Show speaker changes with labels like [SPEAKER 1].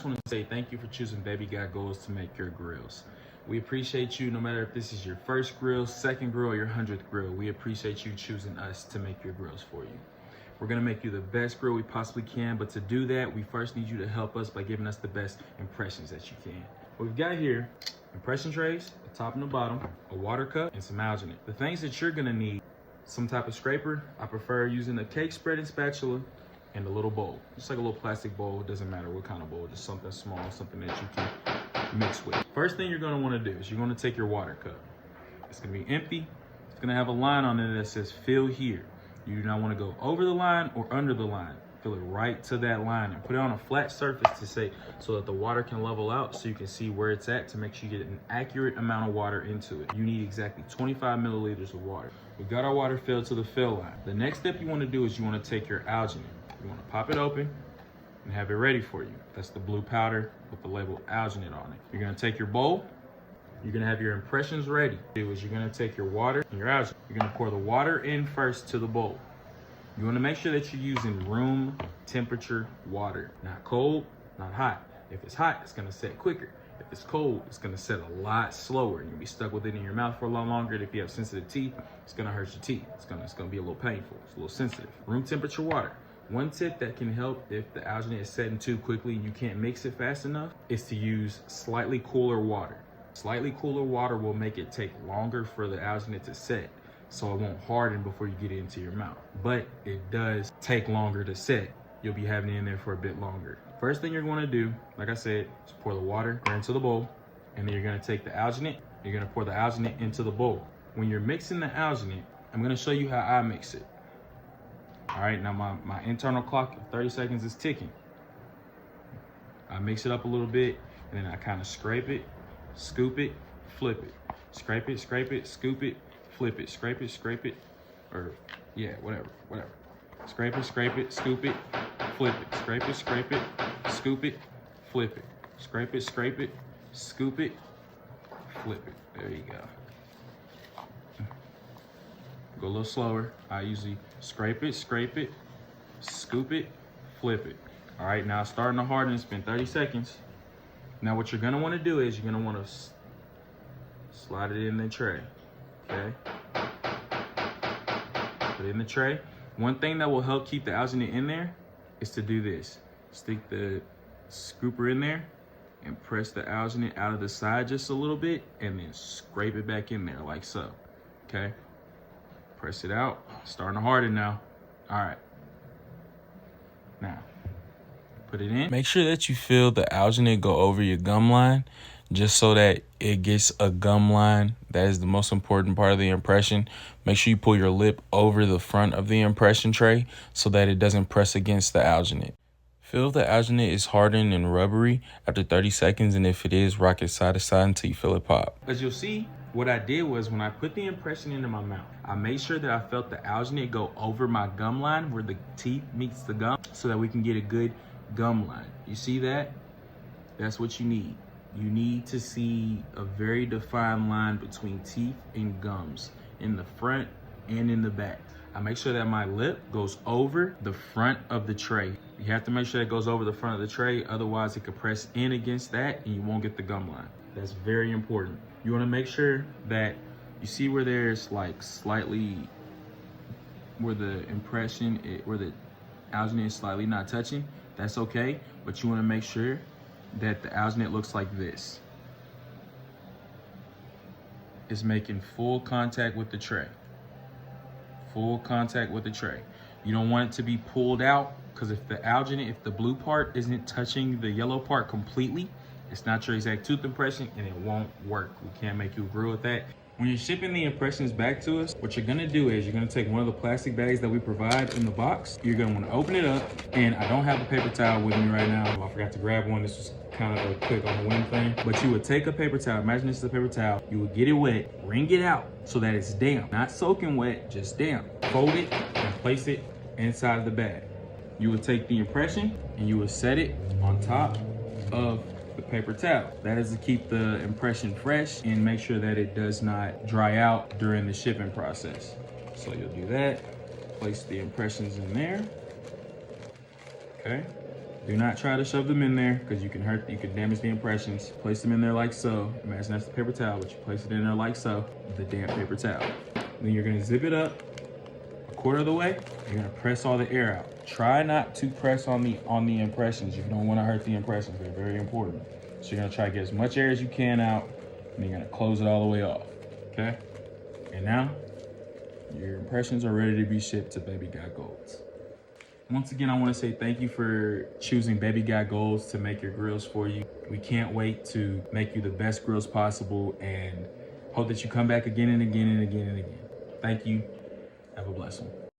[SPEAKER 1] I want to say thank you for choosing Baby Got Goals to make your grills. We appreciate you no matter if this is your first grill, second grill, or your 100th grill. We appreciate you choosing us to make your grills for you. We're gonna make you the best grill we possibly can, but to do that, we first need you to help us by giving us the best impressions that you can. What we've got here, impression trays, the top and the bottom, a water cup, and some alginate. The things that you're gonna need, some type of scraper. I prefer using a cake spreading spatula and a little bowl. Just like a little plastic bowl, it doesn't matter what kind of bowl, just something small, something that you can mix with. First thing you're gonna wanna do is you're gonna take your water cup. It's gonna be empty. It's gonna have a line on it that says fill here. You do not wanna go over the line or under the line. Fill it right to that line and put it on a flat surface so that the water can level out so you can see where it's at to make sure you get an accurate amount of water into it. You need exactly 25 milliliters of water. We've got our water filled to the fill line. The next step you wanna do is you wanna take your alginate. You wanna pop it open and have it ready for you. That's the blue powder with the label alginate on it. You're gonna take your bowl. You're gonna have your impressions ready. You're gonna take your water and your alginate. You're gonna pour the water in first to the bowl. You wanna make sure that you're using room temperature water. Not cold, not hot. If it's hot, it's gonna set quicker. If it's cold, it's gonna set a lot slower. You'll be stuck with it in your mouth for a lot longer. And if you have sensitive teeth, it's gonna hurt your teeth. It's gonna be a little painful. It's a little sensitive. Room temperature water. One tip that can help if the alginate is setting too quickly and you can't mix it fast enough is to use slightly cooler water. Slightly cooler water will make it take longer for the alginate to set, so it won't harden before you get it into your mouth. But it does take longer to set. You'll be having it in there for a bit longer. First thing you're gonna do, like I said, is pour the water into the bowl, and then you're gonna take the alginate, you're gonna pour the alginate into the bowl. When you're mixing the alginate, I'm gonna show you how I mix it. All right, now my internal clock of 30 seconds is ticking. I mix it up a little bit, and then I kind of scrape it, scoop it, flip it. Scrape it, scoop it, flip it, scrape it, or yeah, whatever. Scrape it, scoop it, flip it. Scrape it, scoop it, flip it. Scrape it, scoop it, flip it. There you go. Go a little slower. I usually scrape it, scoop it, flip it. All right, now it's starting to harden. It's been 30 seconds. Now what you're gonna wanna do is you're gonna wanna slide it in the tray, okay? Put it in the tray. One thing that will help keep the alginate in there is to do this. Stick the scooper in there and press the alginate out of the side just a little bit and then scrape it back in there like so, okay? Press it out, starting to harden now. All right, now put it in. Make sure that you feel the alginate go over your gum line just so that it gets a gum line. That is the most important part of the impression. Make sure you pull your lip over the front of the impression tray so that it doesn't press against the alginate. Feel if the alginate is hardened and rubbery after 30 seconds, and if it is, rock it side to side until you feel it pop. As you'll see, what I did was when I put the impression into my mouth, I made sure that I felt the alginate go over my gum line where the teeth meets the gum so that we can get a good gum line. You see that? That's what you need. You need to see a very defined line between teeth and gums in the front and in the back. I make sure that my lip goes over the front of the tray. You have to make sure it goes over the front of the tray, otherwise it could press in against that and you won't get the gum line. That's very important. You wanna make sure that you see where there's like slightly, where the where the alginate is slightly not touching, that's okay, but you wanna make sure that the alginate looks like this. It's making full contact with the tray. Full contact with the tray. You don't want it to be pulled out, because if the blue part isn't touching the yellow part completely, it's not your exact tooth impression and it won't work. We can't make you agree with that. When you're shipping the impressions back to us, what you're gonna do is you're gonna take one of the plastic bags that we provide in the box. You're gonna wanna open it up, and I don't have a paper towel with me right now. I forgot to grab one. This was kind of a quick on the whim thing. But you would take a paper towel, imagine this is a paper towel. You would get it wet, wring it out so that it's damp. Not soaking wet, just damp. Fold it and place it inside of the bag. You would take the impression and you would set it on top of the paper towel. That is to keep the impression fresh and make sure that it does not dry out during the shipping process. So you'll do that, place the impressions in there, okay? Do not try to shove them in there because you can damage the impressions. Place them in there like so. Imagine that's the paper towel, but you place it in there like so, the damp paper towel. Then you're gonna zip it up a quarter of the way. You're gonna press all the air out. Try not to press on the impressions. You don't wanna hurt the impressions, they're very important. So you're gonna try to get as much air as you can out, and you're gonna close it all the way off, okay? And now, your impressions are ready to be shipped to Baby Got Golds. Once again, I want to say thank you for choosing Baby Got Golds to make your grills for you. We can't wait to make you the best grills possible and hope that you come back again and again and again and again. Thank you. Have a blessed one.